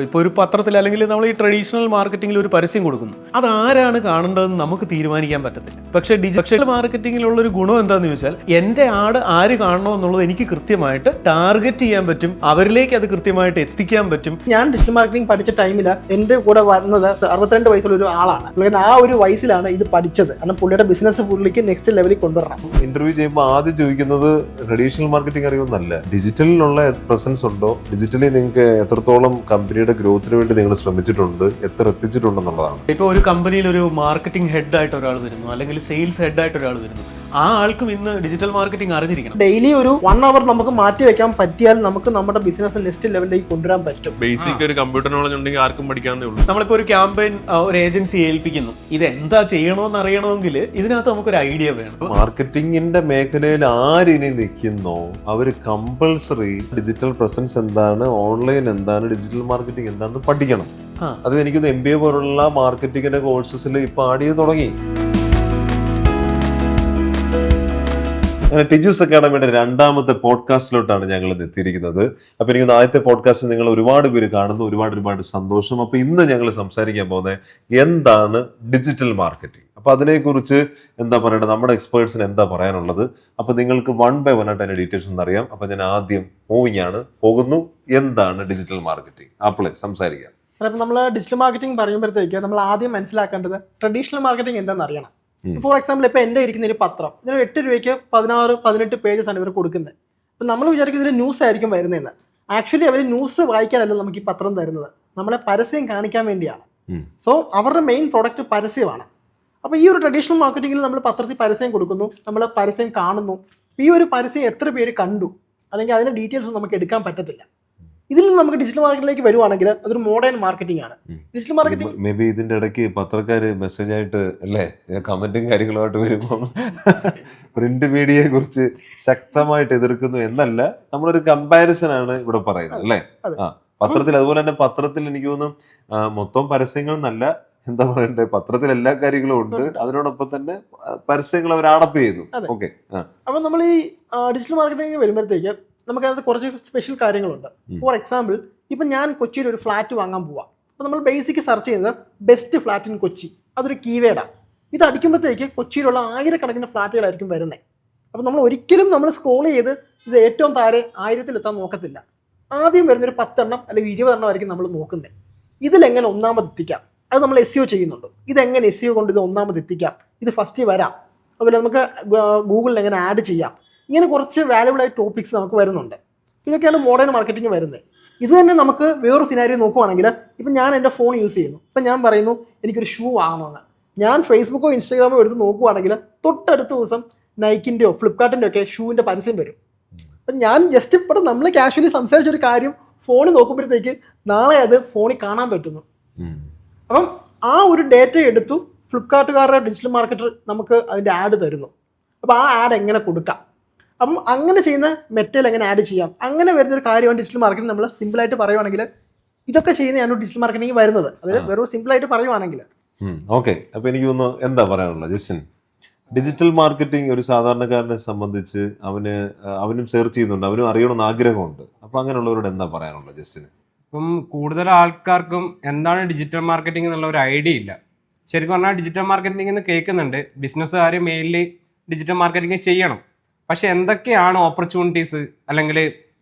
ഇപ്പോൾ ഒരു പത്രത്തിൽ അല്ലെങ്കിൽ നമ്മൾ ഈ ട്രഡീഷണൽ മാർക്കറ്റിംഗിൽ ഒരു പരസ്യം കൊടുക്കുന്നു, അത് ആരാണ് കാണേണ്ടതെന്ന് നമുക്ക് തീരുമാനിക്കാൻ പറ്റത്തില്ല. പക്ഷേ ഡിജിറ്റൽ മാർക്കറ്റിംഗിലുള്ള ഒരു ഗുണം എന്താണെന്ന് ചോദിച്ചാൽ എൻ്റെ ആഡ് ആര് കാണണോ എന്നുള്ളത് എനിക്ക് കൃത്യമായിട്ട് ടാർഗറ്റ് ചെയ്യാൻ പറ്റും, അവരിലേക്ക് അത് കൃത്യമായിട്ട് എത്തിക്കാൻ പറ്റും. ഞാൻ ഡിജിറ്റൽ മാർക്കറ്റിംഗ് പഠിച്ച ടൈമിൽ എൻ്റെ കൂടെ വരുന്നത് 62 വയസ്സുള്ള ഒരു ആളാണ്. പുള്ളിക്ക് ആ ഒരു വയസ്സിലാണ് ഇത് പഠിച്ചത്. കാരണം പുള്ളിയുടെ ബിസിനസ് പുള്ളിക്ക് നെക്സ്റ്റ് ലെവലിൽ കൊണ്ടുവരണം. ഇന്റർവ്യൂ ചെയ്യുമ്പോൾ ആദ്യം ചോദിക്കുന്നത് ട്രഡീഷണൽ മാർക്കറ്റിംഗ് അറിയുമെന്നല്ല, ഡിജിറ്റലിനുള്ള പ്രസൻസ് ഉണ്ടോ, ഡിജിറ്റലി നിങ്ങൾക്ക് എത്രത്തോളം കമ്പനിയുടെ ഗ്രോത്തിന് വേണ്ടി നിങ്ങൾ ശ്രമിച്ചിട്ടുണ്ട്, എത്ര എത്തിച്ചിട്ടുണ്ടെന്നുള്ളതാണ്. ഇപ്പോൾ ഒരു കമ്പനിയിൽ ഒരു മാർക്കറ്റിംഗ് ഹെഡ് ആയിട്ട് ഒരാൾ വരുന്നു, അല്ലെങ്കിൽ സെയിൽസ് ഹെഡ് ആയിട്ട് ഒരാൾ വരുന്നു, ആ ആൾക്കും ഇന്ന് ഡിജിറ്റൽ മാർക്കറ്റിംഗ് അറിഞ്ഞിരിക്കണം. ഡെയിലി ഒരു 1 hour നമുക്ക് മാറ്റി വെക്കാൻ പറ്റിയാൽ നമുക്ക് നമ്മുടെ ബിസിനസ് നെക്സ്റ്റ് ലെവലിലേക്ക് കൊണ്ടുവരാൻ പറ്റും. ബേസിക് ഒരു കമ്പ്യൂട്ടർ നോളജ് ഉണ്ടെങ്കിൽ ആർക്കും പഠിക്കാവുന്നേ ഉള്ളൂ. നമ്മളിപ്പോൾ ഒരു ക്യാമ്പയിൻ ഒരു ഏജൻസി ഏൽപ്പിക്കുന്നു, ഇത് എന്താ ചെയ്യണമെന്ന് അറിയണമെങ്കിൽ ഇതിനകത്ത് നമുക്കൊരു ഐഡിയ വേണം. മാർക്കറ്റിംഗിന്റെ മേഖലയിൽ ആരിനി നിൽക്കുന്നോ അവർ കമ്പൾസറി ഡിജിറ്റൽ പ്രസൻസ് എന്താണ്, ഓൺലൈൻ എന്താണ്, ഡിജിറ്റൽ മാർക്കറ്റിംഗ് എന്താണെന്ന് പഠിക്കണം. അത് എനിക്കൊന്ന് MBA പോലുള്ള മാർക്കറ്റിംഗിന്റെ കോഴ്സസിൽ ഇപ്പൊ ആഡ് ചെയ്ത് തുടങ്ങി. അങ്ങനെ ടിജൂസ് അക്കാഡമിയുടെ 2ാമത്തെ പോഡ്കാസ്റ്റിലോട്ടാണ് ഞങ്ങൾ എത്തിയിരിക്കുന്നത്. അപ്പൊ എനിക്ക് ആദ്യത്തെ പോഡ്കാസ്റ്റ് നിങ്ങൾ ഒരുപാട് പേര് കാണുന്നു, ഒരുപാട് സന്തോഷം. അപ്പൊ ഇന്ന് ഞങ്ങൾ സംസാരിക്കാൻ പോകുന്നത് എന്താണ് ഡിജിറ്റൽ മാർക്കറ്റിംഗ്. അപ്പൊ അതിനെക്കുറിച്ച് എന്താ പറയണ്ടത്, നമ്മുടെ എക്സ്പേർട്സിന് എന്താ പറയാനുള്ളത്, അപ്പൊ നിങ്ങൾക്ക് 1 by 1 ആയിട്ട് അതിന്റെ ഡീറ്റെയിൽസ് ഒന്ന് അറിയാം. അപ്പൊ ഞാൻ ആദ്യം പോകുന്നു, എന്താണ് ഡിജിറ്റൽ മാർക്കറ്റിംഗ്? അപ്പോൾ സംസാരിക്കാം. സാർ, ഇപ്പം നമ്മൾ ഡിജിറ്റൽ മാർക്കറ്റിംഗ് പറയുമ്പോഴത്തേക്ക് നമ്മൾ ആദ്യം മനസ്സിലാക്കേണ്ടത് ട്രഡീഷണൽ മാർക്കറ്റിംഗ് എന്താണെന്ന് അറിയണം. ഫോർ എക്സാമ്പിൾ, ഇപ്പോൾ എൻ്റെ ഇരിക്കുന്ന ഒരു പത്രം, ഇതിന് 8 രൂപയ്ക്ക് 16-18 പേജസ് ആണ് ഇവർ കൊടുക്കുന്നത്. അപ്പം നമ്മൾ വിചാരിക്കും ഇതിൽ ന്യൂസ് ആയിരിക്കും വരുന്നതെന്ന്. ആക്ച്വലി അവർ ന്യൂസ് വായിക്കാനല്ല നമുക്ക് ഈ പത്രം തരുന്നത്, നമ്മളെ പരസ്യം കാണിക്കാൻ വേണ്ടിയാണ്. സോ അവരുടെ മെയിൻ പ്രോഡക്റ്റ് പരസ്യമാണ്. അപ്പോൾ ഈ ഒരു ട്രഡീഷണൽ മാർക്കറ്റിംഗിൽ നമ്മൾ പത്രത്തിൽ പരസ്യം കൊടുക്കുന്നു, നമ്മൾ പരസ്യം കാണുന്നു. ഈ ഒരു പരസ്യം എത്ര പേര് കണ്ടു അല്ലെങ്കിൽ അതിൻ്റെ ഡീറ്റെയിൽസ് നമുക്ക് എടുക്കാൻ പറ്റത്തില്ല. ഇതിൽ നിന്ന് നമുക്ക് ഡിജിറ്റൽ മാർക്കറ്റിലേക്ക് വരുവാണെങ്കിൽ അതൊരു മോഡേൺ മാർക്കറ്റിംഗ് ആണ്. ഡിജിറ്റൽ മാർക്കറ്റിംഗ് മേ ബി ഇതിന്റെ ഇടയ്ക്ക് പത്രക്കാര് മെസ്സേജ് ആയിട്ട് അല്ലേ കമന്റും കാര്യങ്ങളുമായിട്ട് വരുമ്പോൾ പ്രിന്റ് മീഡിയയെ കുറിച്ച് ശക്തമായിട്ട് എതിർക്കുന്നു എന്നല്ല, നമ്മളൊരു കമ്പാരിസൺ ആണ് ഇവിടെ പറയുന്നത് അല്ലേ. പത്രത്തിൽ അതുപോലെ തന്നെ പത്രത്തിൽ എനിക്ക് തോന്നുന്നു മൊത്തം പരസ്യങ്ങൾ എന്നല്ല, എന്താ പറയണ്ടേ, പത്രത്തിൽ എല്ലാ കാര്യങ്ങളും ഉണ്ട്, അതിനോടൊപ്പം തന്നെ പരസ്യങ്ങൾ അവർ ആഡപ്പ് ചെയ്യുന്നു. ഓക്കെ. അപ്പൊ നമ്മൾ ഈ ഡിജിറ്റൽ മാർക്കറ്റിംഗ് വരുമ്പോഴത്തേക്ക് നമുക്കതിനകത്ത് കുറച്ച് സ്പെഷ്യൽ കാര്യങ്ങളുണ്ട്. ഫോർ എക്സാമ്പിൾ, ഇപ്പം ഞാൻ കൊച്ചിയിൽ ഒരു ഫ്ലാറ്റ് വാങ്ങാൻ പോവാം. അപ്പോൾ നമ്മൾ ബേസിക് സെർച്ച് ചെയ്യുന്നത് ബെസ്റ്റ് ഫ്ലാറ്റ് ഇൻ കൊച്ചി, അതൊരു കീവേഡാണ്. ഇത് അടിക്കുമ്പോഴത്തേക്ക് കൊച്ചിയിലുള്ള 1000കണക്കിന് ഫ്ലാറ്റുകളായിരിക്കും വരുന്നത്. അപ്പോൾ നമ്മൾ ഒരിക്കലും നമ്മൾ സ്ക്രോൾ ചെയ്ത് ഇത് ഏറ്റവും താഴെ 1000-ലെത്താൻ നോക്കത്തില്ല. ആദ്യം വരുന്നൊരു 10 എണ്ണം അല്ലെങ്കിൽ 20 എണ്ണം ആയിരിക്കും നമ്മൾ നോക്കുന്നത്. ഇതിലെങ്ങനെ ഒന്നാമത് എത്തിക്കാം, അത് നമ്മൾ SEO ചെയ്യുന്നുണ്ട്. ഇതെങ്ങനെ SEO കൊണ്ട് ഇത് ഒന്നാമത് എത്തിക്കാം, ഇത് ഫസ്റ്റ് വരാം, അതുപോലെ നമുക്ക് ഗൂഗിളിൽ എങ്ങനെ ആഡ് ചെയ്യാം, ഇങ്ങനെ കുറച്ച് വാല്യുബിൾ ആയ ടോപ്പിക്സ് നമുക്ക് വരുന്നുണ്ട്. ഇതൊക്കെയാണ് മോഡേൺ മാർക്കറ്റിംഗ് വരുന്നത്. ഇത് തന്നെ നമുക്ക് വേറൊരു സിനാരിയോ നോക്കുവാണെങ്കിൽ, ഇപ്പം ഞാൻ എൻ്റെ ഫോൺ യൂസ് ചെയ്യുന്നു, ഇപ്പം ഞാൻ പറയുന്നു എനിക്കൊരു ഷൂ വാങ്ങണമെന്ന്. ഞാൻ ഫേസ്ബുക്കോ ഇൻസ്റ്റാഗ്രാമോ എടുത്ത് നോക്കുവാണെങ്കിൽ തൊട്ടടുത്ത ദിവസം നൈക്കിൻ്റെയോ ഫ്ലിപ്കാർട്ടിൻ്റെയോ ഒക്കെ ഷൂവിൻ്റെ പരസ്യം വരും. അപ്പം ഞാൻ ജസ്റ്റ് ഇപ്പോൾ നമ്മൾ കാഷ്വലി സംസാരിച്ചൊരു കാര്യം ഫോണിൽ നോക്കുമ്പോഴത്തേക്ക് നാളെ അത് ഫോണിൽ കാണാൻ പറ്റുന്നു. അപ്പം ആ ഒരു ഡേറ്റ എടുത്തു ഫ്ലിപ്കാർട്ടുകാരുടെ ഡിജിറ്റൽ മാർക്കറ്റർ നമുക്ക് അതിൻ്റെ ആഡ് തരുന്നു. അപ്പോൾ ആ ആഡ് എങ്ങനെ കൊടുക്കാം, അപ്പം അങ്ങനെ ചെയ്യുന്ന മെറ്റൽ എങ്ങനെ ആഡ് ചെയ്യാം, അങ്ങനെ വരുന്നൊരു കാര്യമാണ് ഡിജിറ്റൽ മാർക്കറ്റിംഗ്. നമ്മൾ സിമ്പിളായിട്ട് പറയുവാണെങ്കിൽ ഇതൊക്കെ ചെയ്യുന്നതാണ് ഡിജിറ്റൽ മാർക്കറ്റിംഗ് വരുന്നത്. അതായത് വെറും സിമ്പിളായിട്ട് പറയുവാണെങ്കിൽ. ഓക്കെ. അപ്പൊ എനിക്ക് തോന്നുന്നു എന്താ പറയാനുള്ളത് ജസ്റ്റിൻ, ഡിജിറ്റൽ മാർക്കറ്റിംഗ് ഒരു സാധാരണക്കാരനെ സംബന്ധിച്ച് അവനും സെർച്ച് ചെയ്യുന്നുണ്ട്, അവനും അറിയണമെന്ന് ആഗ്രഹമുണ്ട്. അപ്പൊ അങ്ങനെയുള്ളവരോട് എന്താ പറയാനുള്ളത് ജസ്റ്റിന്? ഇപ്പം കൂടുതൽ ആൾക്കാർക്കും എന്താണ് ഡിജിറ്റൽ മാർക്കറ്റിംഗ് എന്നുള്ള ഒരു ഐഡിയ ഇല്ല. ശരിക്കും പറഞ്ഞാൽ ഡിജിറ്റൽ മാർക്കറ്റിംഗ് എന്ന് കേൾക്കുന്നുണ്ട്, ബിസിനസ്സുകാർ മെയിൻലി ഡിജിറ്റൽ മാർക്കറ്റിംഗ് ചെയ്യണം. പക്ഷെ എന്തൊക്കെയാണ് ഓപ്പർച്യൂണിറ്റീസ് അല്ലെങ്കിൽ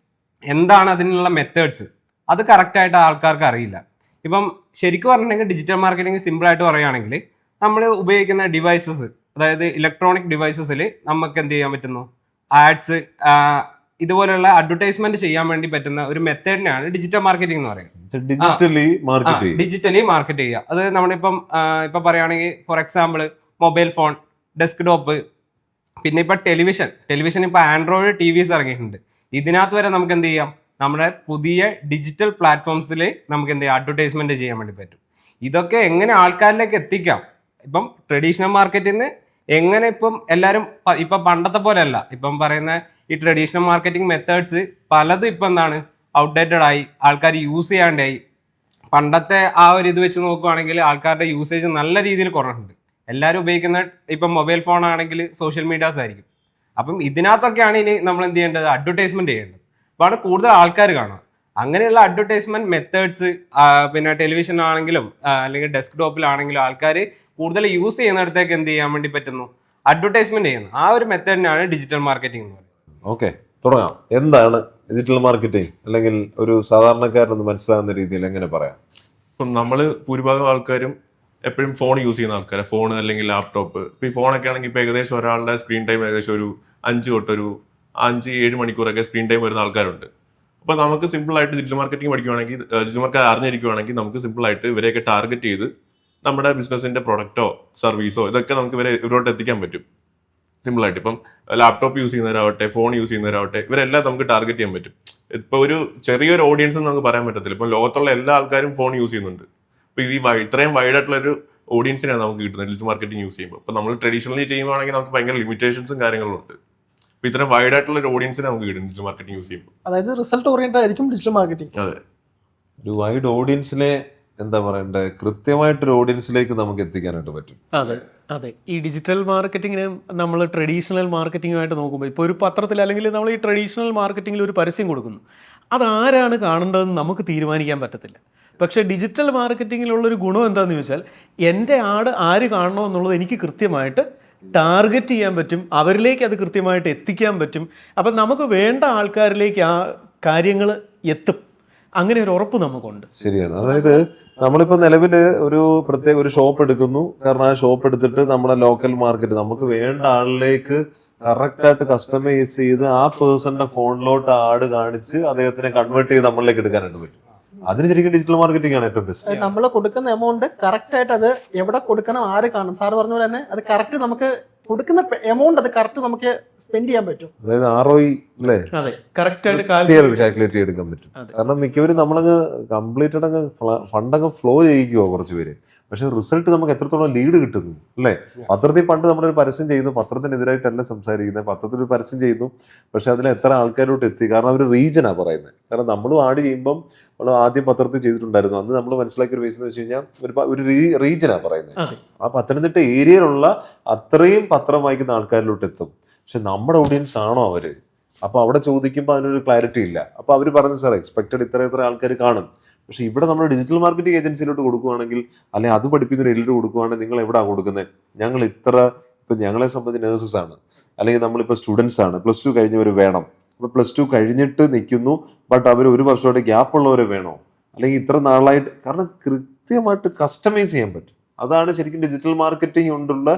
എന്താണ് അതിനുള്ള മെത്തേഡ്സ്, അത് കറക്റ്റായിട്ട് ആൾക്കാർക്ക് അറിയില്ല. ഇപ്പം ശരിക്കും പറഞ്ഞിട്ടുണ്ടെങ്കിൽ ഡിജിറ്റൽ മാർക്കറ്റിംഗ് സിമ്പിളായിട്ട് പറയുകയാണെങ്കിൽ നമ്മൾ ഉപയോഗിക്കുന്ന ഡിവൈസസ്, അതായത് ഇലക്ട്രോണിക് ഡിവൈസസിൽ നമുക്ക് എന്ത് ചെയ്യാൻ പറ്റുന്നു, ആഡ്സ് ഇതുപോലെയുള്ള അഡ്വർടൈസ്മെന്റ് ചെയ്യാൻ വേണ്ടി പറ്റുന്ന ഒരു മെത്തേഡിനെയാണ് ഡിജിറ്റൽ മാർക്കറ്റിംഗ് എന്ന് പറയുന്നത്. ഡിജിറ്റലി മാർക്കറ്റ് ചെയ്യുക. അത് നമ്മളിപ്പം ഇപ്പം പറയുകയാണെങ്കിൽ for example mobile phone, desktop, പിന്നെ ഇപ്പം ടെലിവിഷൻ ഇപ്പം ആൻഡ്രോയിഡ് TVs ഇറങ്ങിയിട്ടുണ്ട്. ഇതിനകത്ത് വരെ നമുക്ക് എന്ത് ചെയ്യാം, നമ്മുടെ പുതിയ ഡിജിറ്റൽ പ്ലാറ്റ്ഫോംസിൽ നമുക്ക് എന്ത് ചെയ്യാം, അഡ്വർടൈസ്മെന്റ് ചെയ്യാൻ വേണ്ടി പറ്റും. ഇതൊക്കെ എങ്ങനെ ആൾക്കാരിലേക്ക് എത്തിക്കാം, ഇപ്പം ട്രഡീഷണൽ മാർക്കറ്റിൽ നിന്ന് എങ്ങനെ ഇപ്പം എല്ലാവരും ഇപ്പം പണ്ടത്തെ പോലെ അല്ല, ഇപ്പം പറയുന്ന ഈ ട്രഡീഷണൽ മാർക്കറ്റിംഗ് മെത്തേഡ്സ് പലതും ഇപ്പം എന്താണ് ഔട്ട്ഡേറ്റഡ് ആയി, ആൾക്കാർ യൂസ് ചെയ്യാണ്ടായി. പണ്ടത്തെ ആ ഒരു ഇത് വെച്ച് നോക്കുവാണെങ്കിൽ ആൾക്കാരുടെ യൂസേജ് നല്ല രീതിയിൽ കുറഞ്ഞിട്ടുണ്ട്. എല്ലാവരും ഉപയോഗിക്കുന്ന ഇപ്പം മൊബൈൽ ഫോൺ ആണെങ്കിൽ സോഷ്യൽ മീഡിയാസ് ആയിരിക്കും. അപ്പം ഇതിനകത്തൊക്കെയാണ് ഇനി നമ്മൾ എന്ത് ചെയ്യേണ്ടത്, അഡ്വർടൈസ്മെന്റ് ചെയ്യേണ്ടത്. അപ്പോൾ ആണ് കൂടുതൽ ആൾക്കാർ കാണുക. അങ്ങനെയുള്ള അഡ്വർടൈസ്മെന്റ് മെത്തേഡ്സ് പിന്നെ ടെലിവിഷൻ ആണെങ്കിലും അല്ലെങ്കിൽ ഡെസ്ക്ടോപ്പിലാണെങ്കിലും ആൾക്കാർ കൂടുതൽ യൂസ് ചെയ്യുന്നിടത്തേക്ക് എന്ത് ചെയ്യാൻ വേണ്ടി പറ്റുന്നു, അഡ്വർടൈസ്മെന്റ് ചെയ്യുന്നു. ആ ഒരു മെത്തേഡിനാണ് ഡിജിറ്റൽ മാർക്കറ്റിംഗ് എന്ന് പറയുന്നത്. ഓക്കെ, തുടങ്ങാം. എന്താണ് ഡിജിറ്റൽ മാർക്കറ്റിംഗ്, അല്ലെങ്കിൽ ഒരു സാധാരണക്കാരനൊന്ന് മനസ്സിലാകുന്ന രീതിയിൽ എങ്ങനെ പറയാം? ഇപ്പം നമ്മൾ ഭൂരിഭാഗം ആൾക്കാരും എപ്പോഴും ഫോൺ യൂസ് ചെയ്യുന്ന ആൾക്കാരെ, ഫോൺ അല്ലെങ്കിൽ ലാപ്ടോപ്പ്. ഇപ്പോൾ ഈ ഫോണൊക്കെ ആണെങ്കിൽ ഇപ്പോൾ ഏകദേശം ഒരാളുടെ സ്ക്രീൻ ടൈം ഏകദേശം ഒരു 5 തൊട്ടൊരു 5-7 മണിക്കൂറൊക്കെ സ്ക്രീൻ ടൈം വരുന്ന ആൾക്കാരുണ്ട്. അപ്പോൾ നമുക്ക് സിമ്പിളായിട്ട് ഡിജിറ്റൽ മാർക്കറ്റിംഗ് പഠിക്കുവാണെങ്കിൽ, ഡിജിറ്റൽ മാർക്കറ്റ് അറിഞ്ഞിരിക്കുവാണെങ്കിൽ നമുക്ക് സിമ്പിളായിട്ട് ഇവരെയൊക്കെ ടാർഗറ്റ് ചെയ്ത് നമ്മുടെ ബിസിനസിന്റെ പ്രൊഡക്റ്റോ സർവീസോ ഇതൊക്കെ നമുക്ക് ഇവരോട്ട് എത്തിക്കാൻ പറ്റും സിമ്പിളായിട്ട്. ഇപ്പം ലാപ്ടോപ്പ് യൂസ് ചെയ്യുന്നവരാവട്ടെ, ഫോൺ യൂസ് ചെയ്യുന്നവരാവട്ടെ, ഇവരെല്ലാം നമുക്ക് ടാർഗറ്റ് ചെയ്യാൻ പറ്റും. ഇപ്പോൾ ഒരു ചെറിയൊരു ഓഡിയൻസ് നമുക്ക് പറയാൻ പറ്റത്തില്ല. ഇപ്പം ലോകത്തുള്ള എല്ലാ ആൾക്കാരും ഫോൺ യൂസ് ചെയ്യുന്നുണ്ട്. അപ്പോൾ ഈ ഇത്രയും വൈഡായിട്ടുള്ള ഒരു ഓഡിയൻസിനാണ് നമുക്ക് കിട്ടുന്നത് ഡിജിറ്റൽ മാർക്കറ്റിംഗ് യൂസ് ചെയ്യുമ്പോൾ. അപ്പോൾ നമ്മൾ ട്രഡീഷണലി ചെയ്യുവാണെങ്കിൽ നമുക്ക് ഭയങ്കര ലിമിറ്റേഷൻസും കാര്യങ്ങളും ഉണ്ട്. അപ്പോൾ ഇത്രയും വൈഡായിട്ടുള്ള ഒരു ഓഡിയൻസിനെ നമുക്ക് കിട്ടും ഡിജിറ്റൽ മാർക്കറ്റിംഗ് യൂസ് ചെയ്യുമ്പോൾ. അതായത് റിസൾട്ട് ഓറിയന്റഡ് ആയിരിക്കും ഡിജിറ്റൽ മാർക്കറ്റിംഗ്. അതെ, ഒരു വൈഡ് ഓഡിയൻസിനെ എന്താ പറയണ്ടേ, കൃത്യമായിട്ടൊരു ഓഡിയൻസിലേക്ക് നമുക്ക് എത്തിക്കാനായിട്ട് പറ്റും. അതെ അതെ. ഈ ഡിജിറ്റൽ മാർക്കറ്റിങ്ങിന് നമ്മൾ ട്രഡീഷണൽ മാർക്കറ്റിങ്ങുമായിട്ട് നോക്കുമ്പോൾ, ഇപ്പോൾ ഒരു പത്രത്തിൽ അല്ലെങ്കിൽ നമ്മൾ ഈ ട്രഡീഷണൽ മാർക്കറ്റിങ്ങിൽ ഒരു പരസ്യം കൊടുക്കുന്നു, അതാരാണ് കാണേണ്ടതെന്ന് നമുക്ക് തീരുമാനിക്കാൻ പറ്റത്തില്ല. പക്ഷേ ഡിജിറ്റൽ മാർക്കറ്റിങ്ങിലുള്ളൊരു ഗുണം എന്താണെന്ന് ചോദിച്ചാൽ, എൻ്റെ ആഡ് ആര് കാണണോ എന്നുള്ളത് എനിക്ക് കൃത്യമായിട്ട് ടാർഗറ്റ് ചെയ്യാൻ പറ്റും, അവരിലേക്ക് അത് കൃത്യമായിട്ട് എത്തിക്കാൻ പറ്റും. അപ്പം നമുക്ക് വേണ്ട ആൾക്കാരിലേക്ക് ആ കാര്യങ്ങൾ എത്തും. അങ്ങനെ ഒരു ഉറപ്പ് നമുക്കുണ്ട്. ശരിയാണ്. അതായത് നമ്മളിപ്പോ നിലവില് ഒരു പ്രത്യേക ഒരു ഷോപ്പ് എടുക്കുന്നു. കാരണം ആ ഷോപ്പ് എടുത്തിട്ട് നമ്മുടെ ലോക്കൽ മാർക്കറ്റ് നമുക്ക് വേണ്ട ആളിലേക്ക് കറക്റ്റായിട്ട് കസ്റ്റമൈസ് ചെയ്ത് ആ പേഴ്സന്റെ ഫോണിലോട്ട് ആഡ് കാണിച്ച് അദ്ദേഹത്തിനെ കൺവേർട്ട് ചെയ്ത് നമ്മളിലേക്ക് എടുക്കാനായിട്ട് പറ്റും. അതിന് ശരിക്കും ഡിജിറ്റൽ മാർക്കറ്റിംഗ് ആണ് ഏറ്റവും ബെസ്റ്റ്. നമ്മൾ കൊടുക്കുന്ന എമൗണ്ട് കറക്റ്റ് ആയിട്ട് അത് എവിടെ കൊടുക്കണം, ആര് കാണും, സാറ് പറഞ്ഞ പോലെ തന്നെ അത് കറക്റ്റ് നമുക്ക് കൊടുക്കുന്ന എമൗണ്ട് അത് കറക്റ്റ് നമുക്ക് സ്പെൻഡ് ചെയ്യാൻ പറ്റും. അതായത് ROI അല്ലേ, അതെ, കറക്റ്റായിട്ട് കാൽക്കുലേറ്റ് ചെയ്തെടുക്കാൻ പറ്റും. കാരണം മിക്കവരും നമ്മളങ്ങ് കംപ്ലീറ്റഡ് അങ്ങ് ഫണ്ടങ്ങ് ഫ്ലോ ചെയ്യിക്കുവോ കുറച്ച് പേര്. പക്ഷെ റിസൾട്ട് നമുക്ക് എത്രത്തോളം ലീഡ് കിട്ടുന്നു അല്ലേ. പത്രത്തിൽ പണ്ട് നമ്മളൊരു പരസ്യം ചെയ്യുന്നു, പത്രത്തിനെതിരായിട്ടല്ല സംസാരിക്കുന്നത്, പത്രത്തിൽ ഒരു പരസ്യം ചെയ്യുന്നു, പക്ഷെ അതിൽ എത്ര ആൾക്കാരോട്ട് എത്തി. കാരണം അവർ റീജനാണ് പറയുന്നത്. കാരണം നമ്മളും ആഡ് ചെയ്യുമ്പം നമ്മൾ ആദ്യം പത്രത്തിൽ ചെയ്തിട്ടുണ്ടായിരുന്നു, അന്ന് നമ്മൾ മനസ്സിലാക്കിയ ഒരു ബേസ് എന്ന് വെച്ച് കഴിഞ്ഞാൽ ഒരു റീജനാണ് പറയുന്നത്. ആ പത്തനംതിട്ട ഏരിയയിലുള്ള അത്രയും പത്രം വായിക്കുന്ന ആൾക്കാരിലോട്ട് എത്തും. പക്ഷെ നമ്മുടെ ഓഡിയൻസ് ആണോ അവര്? അപ്പൊ അവിടെ ചോദിക്കുമ്പോൾ അതിനൊരു ക്ലാരിറ്റി ഇല്ല. അപ്പൊ അവർ പറഞ്ഞു, സാർ എക്സ്പെക്റ്റഡ് ഇത്ര ആൾക്കാർ കാണും. പക്ഷെ ഇവിടെ നമ്മൾ ഡിജിറ്റൽ മാർക്കറ്റിംഗ് ഏജൻസിയിലോട്ട് കൊടുക്കുകയാണെങ്കിൽ, അല്ലെങ്കിൽ അത് പഠിപ്പിക്കുന്ന എല്ലിട്ട് കൊടുക്കുകയാണെങ്കിൽ, നിങ്ങൾ എവിടെയാണ് കൊടുക്കുന്നത്? ഞങ്ങൾ ഇപ്പം ഞങ്ങളെ സംബന്ധിച്ച് നേഴ്സസ് ആണ്, അല്ലെങ്കിൽ നമ്മളിപ്പോൾ സ്റ്റുഡൻസ് ആണ്, +2 കഴിഞ്ഞവർ വേണം. അപ്പോൾ +2 കഴിഞ്ഞിട്ട് നിൽക്കുന്നു, ബട്ട് അവർ 1 വർഷമായിട്ട് ഗ്യാപ്പ് ഉള്ളവരെ വേണോ, അല്ലെങ്കിൽ ഇത്ര നാളായിട്ട്. കാരണം കൃത്യമായിട്ട് കസ്റ്റമൈസ് ചെയ്യാൻ പറ്റും. അതാണ് ശരിക്കും ഡിജിറ്റൽ മാർക്കറ്റിംഗ് കൊണ്ടുള്ള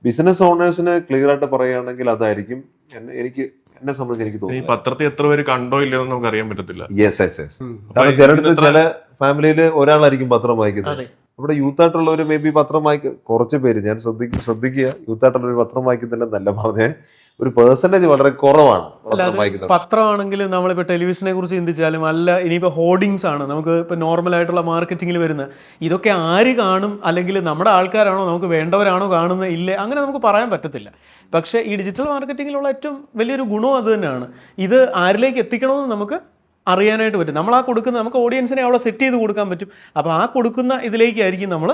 ബിസിനസ് ഓണേഴ്സിന് ക്ലിയർ ആയിട്ട് പറയുകയാണെങ്കിൽ അതായിരിക്കും എന്നെ സംബന്ധിച്ച് എനിക്ക് ഈ തോന്നുന്നു. പത്രത്തിൽ എത്ര പേര് കണ്ടോ ഇല്ലയോ എന്ന് നമുക്ക് അറിയാൻ പറ്റത്തില്ല. കാരണം ചില ഫാമിലിയിൽ ഒരാളായിരിക്കും പത്രം വായിക്കുന്നത്. ഇവിടെ യൂത്ത് ആയിട്ടുള്ളവർ മേ ബി പത്രം വായിക്കും, കുറച്ച് പേര്, ഞാൻ ശ്രദ്ധിക്കുക, യൂത്ത് ആയിട്ടുള്ളവർ പത്രം വായിക്കുന്നില്ലെന്നല്ല പറഞ്ഞേ, ഒരു പെർസെന്റേജ് വളരെ കുറവാണ് പത്രം വായിക്കുന്നത്. പത്രമാണെങ്കിലും നമ്മളിപ്പോൾ ടെലിവിഷനെ കുറിച്ച് ചിന്തിച്ചാലും, അല്ല ഇനിയിപ്പോൾ ഹോർഡിങ്സ് ആണ് നമുക്ക് ഇപ്പോൾ നോർമലായിട്ടുള്ള മാർക്കറ്റിങ്ങിൽ വരുന്നത്, ഇതൊക്കെ ആര് കാണും, അല്ലെങ്കിൽ നമ്മുടെ ആൾക്കാരാണോ, നമുക്ക് വേണ്ടവരാണോ കാണുന്നത്, ഇല്ലേ, അങ്ങനെ നമുക്ക് പറയാൻ പറ്റത്തില്ല. പക്ഷേ ഈ ഡിജിറ്റൽ മാർക്കറ്റിങ്ങിലുള്ള ഏറ്റവും വലിയൊരു ഗുണം അത് തന്നെയാണ്. ഇത് ആരിലേക്ക് എത്തിക്കണമെന്ന് നമുക്ക് അറിയാനായിട്ട് പറ്റും. നമ്മൾ ആ കൊടുക്കുന്ന, നമുക്ക് ഓഡിയൻസിനെ അവിടെ സെറ്റ് ചെയ്ത് കൊടുക്കാൻ പറ്റും. അപ്പോൾ ആ കൊടുക്കുന്ന ഇതിലേക്കായിരിക്കും നമ്മൾ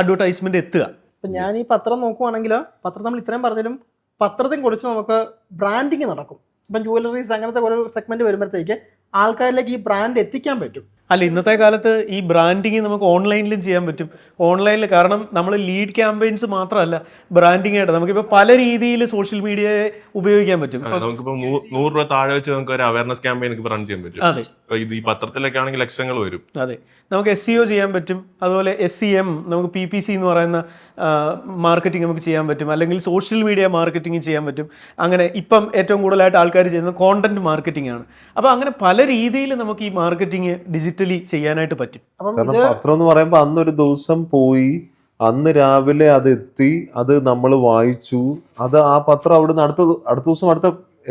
അഡ്വർടൈസ്മെന്റ് എത്തുക. ഇപ്പം ഞാൻ ഈ പത്രം നോക്കുവാണെങ്കിൽ, പത്രം നമ്മൾ ഇത്രയും പറഞ്ഞാലും പത്രത്തിൽ കുറിച്ച് നമുക്ക് ബ്രാൻഡിങ് നടക്കും. ഇപ്പം ജുവലറീസ് അങ്ങനത്തെ ഓരോ സെഗ്മെന്റ് വരുമ്പോഴത്തേക്ക് ആൾക്കാരിലേക്ക് ഈ ബ്രാൻഡ് എത്തിക്കാൻ പറ്റും. അല്ല, ഇന്നത്തെ കാലത്ത് ഈ ബ്രാൻഡിങ് നമുക്ക് ഓൺലൈനിലും ചെയ്യാൻ പറ്റും. ഓൺലൈനിൽ കാരണം നമ്മൾ ലീഡ് ക്യാമ്പയിൻസ് മാത്രമല്ല, ബ്രാൻഡിങ് ആയിട്ട് നമുക്കിപ്പോൾ പല രീതിയിൽ സോഷ്യൽ മീഡിയയെ ഉപയോഗിക്കാൻ പറ്റും. നമുക്കിപ്പോൾ 100 രൂപ താഴെ വെച്ച് നമുക്ക് ഒരു അവയർനെസ് ക്യാമ്പയിൻ റൺ ചെയ്യാൻ പറ്റും. അതെ, ഇത് ഈ പത്രത്തിലൊക്കെ ആണെങ്കിൽ ലക്ഷങ്ങൾ വരും. അതെ, നമുക്ക് SEO ചെയ്യാൻ പറ്റും. അതുപോലെ SEM, നമുക്ക് PPC എന്ന് പറയുന്ന മാർക്കറ്റിംഗ് നമുക്ക് ചെയ്യാൻ പറ്റും. അല്ലെങ്കിൽ സോഷ്യൽ മീഡിയ മാർക്കറ്റിംഗ് ചെയ്യാൻ പറ്റും. അങ്ങനെ ഇപ്പം ഏറ്റവും കൂടുതലായിട്ട് ആൾക്കാർ ചെയ്യുന്നത് കോണ്ടന്റ് മാർക്കറ്റിംഗ് ആണ്. അപ്പോൾ അങ്ങനെ പല രീതിയിൽ നമുക്ക് ഈ മാർക്കറ്റിംഗ് ഡിജിറ്റലി ചെയ്യാനായിട്ട് പറ്റും. കാരണം പത്രം എന്ന് പറയുമ്പോൾ അന്നൊരു ദിവസം പോയി, അന്ന് രാവിലെ അത് എത്തി, അത് നമ്മൾ വായിച്ചു, അത് ആ പത്രം അവിടുന്ന് അടുത്ത ദിവസം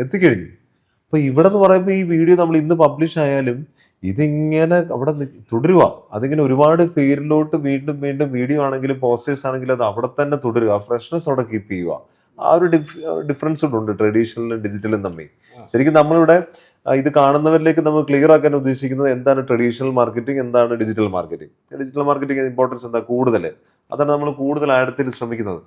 എത്തിക്കഴിഞ്ഞു. അപ്പൊ ഇവിടെ എന്ന് പറയുമ്പോൾ ഈ വീഡിയോ നമ്മൾ ഇന്ന് പബ്ലിഷ് ആയാലും ഇതിങ്ങനെ അവിടെ തുടരുക. അതിങ്ങനെ ഒരുപാട് പേരിലോട്ട് വീണ്ടും വീഡിയോ ആണെങ്കിലും പോസ്റ്റേഴ്സ് ആണെങ്കിലും അത് അവിടെ തന്നെ തുടരുക. ഫ്രഷ്നെസ് അവിടെ കീപ്പ് ചെയ്യുക. ആ ഒരു ഡിഫറൻസ് ഉണ്ട് ട്രഡീഷണലും ഡിജിറ്റലും തമ്മിൽ. ശരിക്കും നമ്മളിവിടെ ഇത് കാണുന്നവരിലേക്ക് നമ്മൾ ക്ലിയർ ആക്കാൻ ഉദ്ദേശിക്കുന്നത് എന്താണ് ട്രഡീഷണൽ മാർക്കറ്റിംഗ്, എന്താണ് digital marketing. Digital marketing importance എന്താ കൂടുതൽ? അതാണ് നമ്മൾ കൂടുതൽ ആഴത്തിൽ ശ്രമിക്കുന്നത്.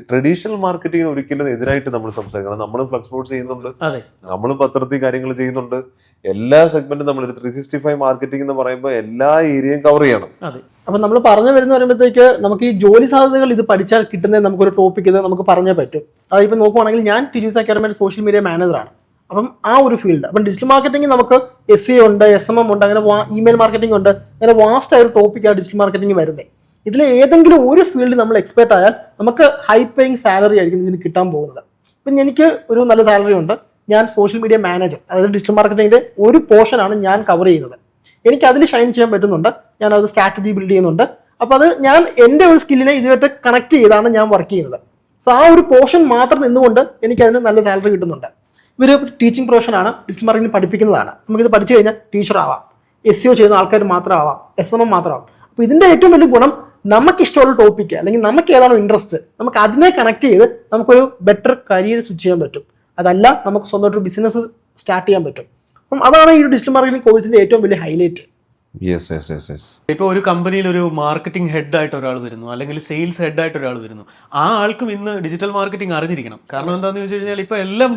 ട്രഡീഷണൽ മാർക്കറ്റിങ്ങിന് ഒരിക്കലും എതിരായിട്ട് നമ്മൾ സംസാരിക്കണം. നമ്മളും ഫ്ലക്സ് ബോർഡ് ചെയ്യുന്നുണ്ട്, അതെ, നമ്മളും പത്രത്തിൽ കാര്യങ്ങൾ ചെയ്യുന്നുണ്ട്. എല്ലാ സെഗ്മെന്റും നമ്മൾ 365 മാർക്കറ്റിംഗ് എന്ന് പറയുമ്പോൾ എല്ലാ ഏരിയയും കവർ ചെയ്യണം. അതെ. അപ്പൊ നമ്മൾ പറഞ്ഞു വരുന്ന പറയുമ്പോഴത്തേക്ക് നമുക്ക് ഈ ജോലി സാധ്യതകൾ ഇത് പഠിച്ചാൽ കിട്ടുന്ന നമുക്കൊരു ടോപ്പിക് ഇത് നമുക്ക് പറഞ്ഞേ പറ്റും. അതായത് ഇപ്പൊ നോക്കുവാണെങ്കിൽ ഞാൻ ടിജൂസ് അക്കാഡമിയുടെ സോഷ്യൽ മീഡിയ മാനേജറാണ്. അപ്പം ആ ഒരു ഫീൽഡ്, അപ്പം ഡിജിറ്റൽ മാർക്കറ്റിംഗ് നമുക്ക് SEO ഉണ്ട്, SMM ഉണ്ട്, അങ്ങനെ ഇമെയിൽ മാർക്കറ്റിംഗ് ഉണ്ട്, അങ്ങനെ വാസ്റ്റ് ആയ ഒരു ടോപ്പിക്കാണ് ഡിജിറ്റൽ മാർക്കറ്റിംഗ് വരുന്നത്. ഇതിൽ ഏതെങ്കിലും ഒരു ഫീൽഡ് നമ്മൾ എക്സ്പെർട്ട് ആയാൽ നമുക്ക് ഹൈ പേയിങ് സാലറി ആയിരിക്കും ഇതിന് കിട്ടാൻ പോകുന്നത്. ഇപ്പം എനിക്ക് ഒരു നല്ല സാലറി ഉണ്ട്, ഞാൻ സോഷ്യൽ മീഡിയ മാനേജർ, അതായത് ഡിജിറ്റൽ മാർക്കറ്റിംഗിന്റെ ഒരു പോർഷനാണ് ഞാൻ കവർ ചെയ്യുന്നത്. എനിക്ക് അതിൽ ഷൈൻ ചെയ്യാൻ പറ്റുന്നുണ്ട്, ഞാൻ അത് സ്ട്രാറ്റജി ബിൽഡ് ചെയ്യുന്നുണ്ട്. അപ്പോൾ അത് ഞാൻ എൻ്റെ ഒരു സ്കില്ലിനെ ഇതുമായിട്ട് കണക്ട് ചെയ്താണ് ഞാൻ വർക്ക് ചെയ്യുന്നത്. സോ ആ ഒരു പോർഷൻ മാത്രം നിന്നുകൊണ്ട് എനിക്ക് അതിന് നല്ല സാലറി കിട്ടുന്നുണ്ട്. ഇവർ ടീച്ചിങ് പ്രൊഫഷനാണ്, ഡിജിറ്റൽ മാർക്കറ്റിംഗ് പഠിപ്പിക്കുന്നതാണ്. നമുക്കിത് പഠിച്ചു കഴിഞ്ഞാൽ ടീച്ചർ ആവാം, SEO ചെയ്യുന്ന ആൾക്കാർ മാത്രമാവാം, SMM മാത്രമാവാം. അപ്പോൾ ഇതിൻ്റെ ഏറ്റവും വലിയ ഗുണം നമുക്കിഷ്ടമുള്ള ടോപ്പിക്ക് അല്ലെങ്കിൽ നമുക്ക് ഏതാണോ ഇൻട്രസ്റ്റ് നമുക്ക് അതിനെ കണക്ട് ചെയ്ത് നമുക്കൊരു ബെറ്റർ കരിയർ സ്വിച്ച് ചെയ്യാൻ പറ്റും. അതല്ല നമുക്ക് സ്വന്തമായിട്ടൊരു ബിസിനസ് സ്റ്റാർട്ട് ചെയ്യാൻ പറ്റും. അപ്പം അതാണ് ഈ ഡിജിറ്റൽ മാർക്കറ്റിംഗ് കോഴ്സിന്റെ ഏറ്റവും വലിയ ഹൈലൈറ്റ്. ഇപ്പോൾ ഒരു കമ്പനിയിൽ ഒരു മാർക്കറ്റിംഗ് ഹെഡ് ആയിട്ട് ഒരാൾ വരുന്നു, അല്ലെങ്കിൽ സെയിൽസ് ഹെഡ് ആയിട്ട് ഒരാൾ വരുന്നു. ആ ആൾക്കും ഇന്ന് ഡിജിറ്റൽ മാർക്കറ്റിംഗ് അറിഞ്ഞിരിക്കണം. കാരണം എന്താണെന്ന് വെച്ച് കഴിഞ്ഞാൽ ഇപ്പൊ എല്ലാം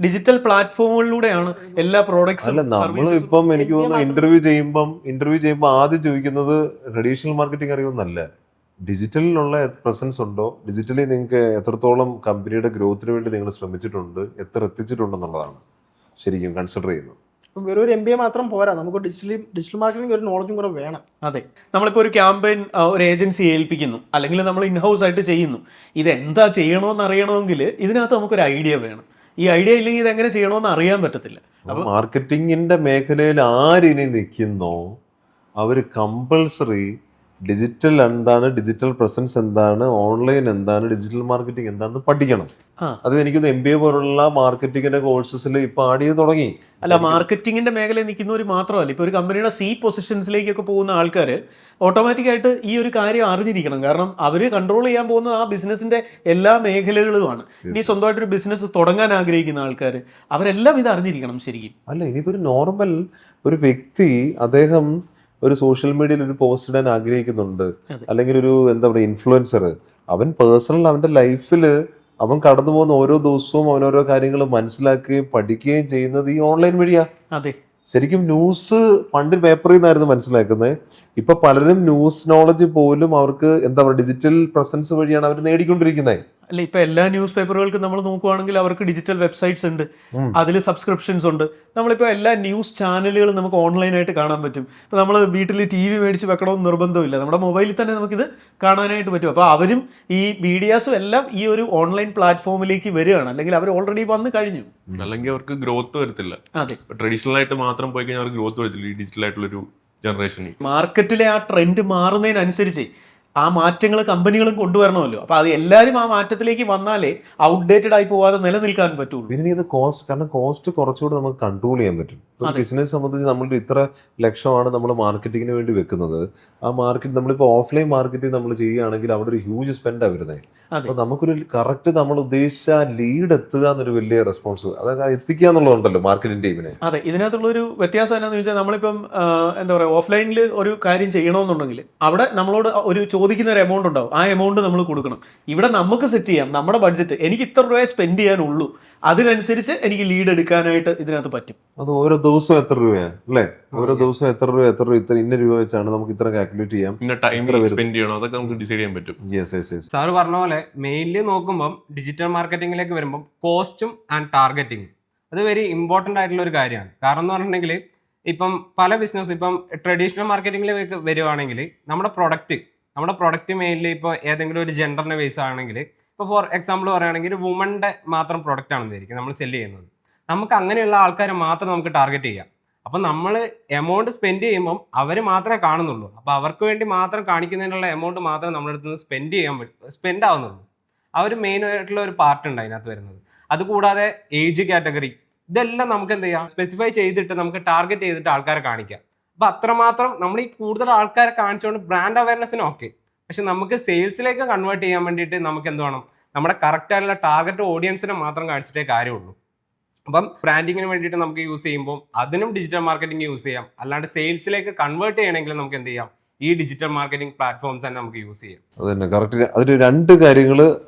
ഡിജിറ്റൽ പ്ലാറ്റ്ഫോമുകളിലൂടെയാണ് എല്ലാ പ്രോഡക്ട്സും. അല്ല, നമ്മളിപ്പം എനിക്ക് തോന്നുന്നു ഇന്റർവ്യൂ ചെയ്യുമ്പോൾ ആദ്യം ചോദിക്കുന്നത് ട്രഡീഷണൽ മാർക്കറ്റിംഗ് അറിയുമെന്നല്ല, ഡിജിറ്റലിലുള്ള പ്രസൻസ് ഉണ്ടോ, ഡിജിറ്റലി നിങ്ങൾക്ക് എത്രത്തോളം കമ്പനിയുടെ ഗ്രോത്തിന് വേണ്ടി നിങ്ങൾ ശ്രമിച്ചിട്ടുണ്ട്, എത്ര എത്തിച്ചിട്ടുണ്ടെന്നുള്ളതാണ് ശരിക്കും കൺസിഡർ ചെയ്യുന്നത്. വെറും ഒരു MBA മാത്രം പോരാ, നമുക്ക് ഡിജിറ്റൽ മാർക്കറ്റിംഗ് ഒരു നോളജും കൂടെ വേണം. അതെ, നമ്മളിപ്പോൾ ഒരു ക്യാമ്പയിൻ ഒരു ഏജൻസി ഏൽപ്പിക്കുന്നു, അല്ലെങ്കിൽ നമ്മൾ ഇൻഹൗസ് ആയിട്ട് ചെയ്യുന്നു. ഇതെന്താ ചെയ്യണമെന്ന് അറിയണമെങ്കിൽ ഇതിനകത്ത് നമുക്കൊരു ഐഡിയ വേണം. ഈ ഐഡിയ ഇല്ലെങ്കിൽ ഇതെങ്ങനെ ചെയ്യണമെന്ന് അറിയാൻ പറ്റത്തില്ല. അപ്പോൾ മാർക്കറ്റിങ്ങിന്റെ മേഖലയിൽ ആരിനി നിൽക്കുന്നോ അവർ കമ്പൾസറി ഡിജിറ്റൽ എന്താണ്, ഡിജിറ്റൽ പ്രസൻസ് എന്താണ്, ഓൺലൈൻ എന്താണ്, ഡിജിറ്റൽ മാർക്കറ്റിംഗ് എന്താണെന്ന് പഠിക്കണം. അത് എനിക്കൊന്ന് MBA പോലുള്ള മാർക്കറ്റിങ്ങിന്റെ കോഴ്സസിൽ ഇപ്പൊ ആഡ് ചെയ്ത് തുടങ്ങി. അല്ല, മാർക്കറ്റിങ്ങിന്റെ മേഖലയിൽ നിൽക്കുന്നവർ മാത്രമല്ല, ഇപ്പോൾ ഒരു കമ്പനിയുടെ പൊസിഷൻസിലേക്കൊക്കെ പോകുന്ന ആൾക്കാർ ഓട്ടോമാറ്റിക്കായിട്ട് ഈ ഒരു കാര്യം അറിഞ്ഞിരിക്കണം. കാരണം അവർ കൺട്രോൾ ചെയ്യാൻ പോകുന്ന ആ ബിസിനസിന്റെ എല്ലാ മേഖലകളുമാണ്. ഇനി സ്വന്തമായിട്ടൊരു ബിസിനസ് തുടങ്ങാൻ ആഗ്രഹിക്കുന്ന ആൾക്കാർ അവരെല്ലാം ഇത് അറിഞ്ഞിരിക്കണം ശരിക്കും. അല്ല, ഇനിയിപ്പോ ഒരു നോർമൽ ഒരു വ്യക്തി അദ്ദേഹം ഒരു സോഷ്യൽ മീഡിയയിൽ ഒരു പോസ്റ്റ് ഇടാൻ ആഗ്രഹിക്കുന്നുണ്ട്, അല്ലെങ്കിൽ ഒരു എന്താ പറയുക ഇൻഫ്ലുവൻസർ, അവൻ പേഴ്സണൽ അവന്റെ ലൈഫിൽ അവൻ കടന്നു പോകുന്ന ഓരോ ദിവസവും അവനോരോ കാര്യങ്ങൾ മനസ്സിലാക്കുകയും പഠിക്കുകയും ചെയ്യുന്നത് ഈ ഓൺലൈൻ വഴിയാ. അതെ, ശരിക്കും ന്യൂസ് പണ്ട് പേപ്പറിൽ നിന്നായിരുന്നു മനസ്സിലാക്കുന്നത്. ഇപ്പൊ പലരും ന്യൂസ് നോളജ് പോലും അവർക്ക് എന്താ പറയുക ഡിജിറ്റൽ പ്രസൻസ് വഴിയാണ് അവർ നേടിക്കൊണ്ടിരിക്കുന്നത്. അല്ല, ഇപ്പൊ എല്ലാ ന്യൂസ് പേപ്പറുകൾക്കും നമ്മൾ നോക്കുവാണെങ്കിൽ അവർക്ക് ഡിജിറ്റൽ വെബ്സൈറ്റ്സ് ഉണ്ട്, അതിൽ സബ്സ്ക്രിപ്ഷൻസ് ഉണ്ട്. നമ്മളിപ്പോൾ എല്ലാ ന്യൂസ് ചാനലുകളും നമുക്ക് ഓൺലൈനായിട്ട് കാണാൻ പറ്റും. ഇപ്പോൾ നമ്മൾ വീട്ടിൽ TV മേടിച്ച് വെക്കണമെന്ന് നിർബന്ധമില്ല, നമ്മുടെ മൊബൈലിൽ തന്നെ നമുക്കിത് കാണാനായിട്ട് പറ്റും. അപ്പോൾ അവരും ഈ മീഡിയാസും എല്ലാം ഈ ഒരു ഓൺലൈൻ പ്ലാറ്റ്ഫോമിലേക്ക് വരികയാണ്, അല്ലെങ്കിൽ അവർ ഓൾറെഡി വന്ന് കഴിഞ്ഞു. അല്ലെങ്കിൽ അവർക്ക് ഗ്രോത്ത് വരത്തില്ല. അതെ, ട്രഡീഷണൽ ആയിട്ട് മാത്രം പോയി കഴിഞ്ഞാൽ അവർക്ക് ഗ്രോത്ത് വരത്തില്ല ഈ ഡിജിറ്റൽ ആയിട്ടുള്ളൊരു ജനറേഷനിൽ. മാർക്കറ്റിലെ ആ ട്രെൻഡ് മാറുന്നതിനനുസരിച്ച് ആ മാറ്റങ്ങൾ കമ്പനികളും കൊണ്ടുവരണമല്ലോ. അപ്പൊ അത് എല്ലാവരും ആ മാറ്റത്തിലേക്ക് വന്നാലേ ഔട്ട്ഡേറ്റഡ് ആയി പോവാതെ നിലനിൽക്കാൻ പറ്റുള്ളൂ. പിന്നെ ഇത് കോസ്റ്റ്, കാരണം കോസ്റ്റ് കുറച്ചുകൂടി നമുക്ക് കൺട്രോൾ ചെയ്യാൻ പറ്റും. ബിസിനസ് സംബന്ധിച്ച് നമ്മളുടെ ഇത്ര ലക്ഷമാണ് നമ്മൾ മാർക്കറ്റിങ്ങിന് വേണ്ടി വെക്കുന്നത്. ആ മാർക്കറ്റ് നമ്മളിപ്പോൾ ഓഫ്ലൈൻ മാർക്കറ്റിംഗ് നമ്മൾ ചെയ്യുകയാണെങ്കിൽ അവിടെ ഒരു ഹ്യൂജ് സ്പെൻഡാണ് വരുന്നത്. അപ്പൊ നമുക്കൊരു കറക്റ്റ് നമ്മൾ ഉദ്ദേശിച്ച ലീഡ് എത്തുക എന്നൊരു വലിയ റെസ്പോൺസ്, അതൊക്കെ എത്തിക്കുക എന്നുള്ളതുണ്ടല്ലോ മാർക്കറ്റിംഗ് ടീമിനെ. അതെ, ഇതിനകത്തുള്ളൊരു വ്യത്യാസം എന്താണെന്ന് വെച്ചാൽ നമ്മളിപ്പം എന്താ പറയുക ഓഫ്ലൈനിൽ ഒരു കാര്യം ചെയ്യണമെന്നുണ്ടെങ്കിൽ അവിടെ നമ്മളോട് ഒരു ചോദിക്കുന്ന ഒരു എമൗണ്ട് ഉണ്ടാവും, ആ എമൗണ്ട് നമ്മൾ കൊടുക്കണം. ഇവിടെ നമുക്ക് സെറ്റ് ചെയ്യാം നമ്മുടെ ബഡ്ജറ്റ്, എനിക്ക് ഇത്ര രൂപയെ സ്പെൻഡ് ചെയ്യാനുള്ളൂ, അതിനനുസരിച്ച് എനിക്ക് ലീഡ് എടുക്കാനായിട്ട് ഇതിനകത്ത് പറ്റും. അത് ഓരോ ദിവസം എത്ര രൂപയാണ് അല്ലേ, ഓരോ ദിവസം എത്ര രൂപ ഇത്ര ഇന്ന രൂപ വെച്ചാണ് നമുക്ക് ഇത്ര കാൽക്കുലേറ്റ് ചെയ്യാം, പിന്നെ ടൈം സ്പെൻഡ് ചെയ്യണോ അതൊക്കെ നമുക്ക് ഡിസൈഡ് ചെയ്യാൻ പറ്റും. സാറ് പറഞ്ഞ പോലെ മെയിൻലി നോക്കുമ്പം ഡിജിറ്റൽ മാർക്കറ്റിംഗിലേക്ക് വരുമ്പം കോസ്റ്റും ആൻഡ് ടാർഗറ്റിംഗ് അത് വെരി ഇമ്പോർട്ടൻ്റ് ആയിട്ടുള്ള ഒരു കാര്യമാണ്. കാരണം എന്ന് പറഞ്ഞിട്ടുണ്ടെങ്കിൽ ഇപ്പം പല ബിസിനസ് ഇപ്പം ട്രഡീഷണൽ മാർക്കറ്റിംഗിലേക്ക് വരുവാണെങ്കിൽ നമ്മുടെ പ്രൊഡക്റ്റ് മെയിൻലി ഇപ്പോൾ ഏതെങ്കിലും ഒരു ജെൻഡറിനെ ബേസ് ആണെങ്കിൽ, ഇപ്പോൾ ഫോർ എക്സാമ്പിൾ പറയുകയാണെങ്കിൽ വുമൻ്റെ മാത്രം പ്രൊഡക്റ്റ് ആണെന്നായിരിക്കും നമ്മൾ സെല് ചെയ്യുന്നത്. നമുക്ക് അങ്ങനെയുള്ള ആൾക്കാരെ മാത്രം നമുക്ക് ടാർഗറ്റ് ചെയ്യാം. അപ്പം നമ്മൾ എമൗണ്ട് സ്പെൻഡ് ചെയ്യുമ്പം അവർ മാത്രമേ കാണുന്നുള്ളൂ. അപ്പോൾ അവർക്ക് വേണ്ടി മാത്രം കാണിക്കുന്നതിനുള്ള എമൗണ്ട് മാത്രമേ നമ്മുടെ അടുത്ത് നിന്ന് സ്പെൻഡ് ആവുന്നുള്ളൂ. ആ ഒരു മെയിൻ ആയിട്ടുള്ള ഒരു പാർട്ട് ഉണ്ട് അതിനകത്ത് വരുന്നത്. അതുകൂടാതെ ഏജ് കാറ്റഗറി ഇതെല്ലാം നമുക്ക് എന്ത് ചെയ്യാം, സ്പെസിഫൈ ചെയ്തിട്ട് നമുക്ക് ടാർഗറ്റ് ചെയ്തിട്ട് ആൾക്കാരെ കാണിക്കാം. അപ്പോൾ അത്രമാത്രം നമ്മൾ ഈ കൂടുതൽ ആൾക്കാരെ കാണിച്ചുകൊണ്ട് ബ്രാൻഡ് അവയർനെസ്സിന് ഓക്കെ, പക്ഷെ നമുക്ക് സെയിൽസിലേക്ക് കൺവേർട്ട് ചെയ്യാൻ വേണ്ടിയിട്ട് നമുക്ക് എന്ത് വേണം, നമ്മുടെ കറക്റ്റ് ആയിട്ടുള്ള ടാർഗറ്റ് ഓഡിയൻസിനെ മാത്രം കാണിച്ചിട്ടേ കാര്യമുള്ളൂ. അപ്പം ബ്രാൻഡിങ്ങിന് വേണ്ടിയിട്ട് നമുക്ക് യൂസ് ചെയ്യുമ്പോൾ അതിനും ഡിജിറ്റൽ മാർക്കറ്റിംഗ് യൂസ് ചെയ്യാം. അല്ലാണ്ട് സെയിൽസിലേക്ക് കൺവേർട്ട് ചെയ്യണമെങ്കിൽ നമുക്ക് എന്ത് ചെയ്യാം, ഈ ഡിജിറ്റൽ മാർക്കറ്റിംഗ് പ്ലാറ്റ്ഫോംസ് തന്നെ നമുക്ക് യൂസ് ചെയ്യാം. അത് തന്നെ കറക്റ്റ്. അതിൽ 2 കാര്യങ്ങൾ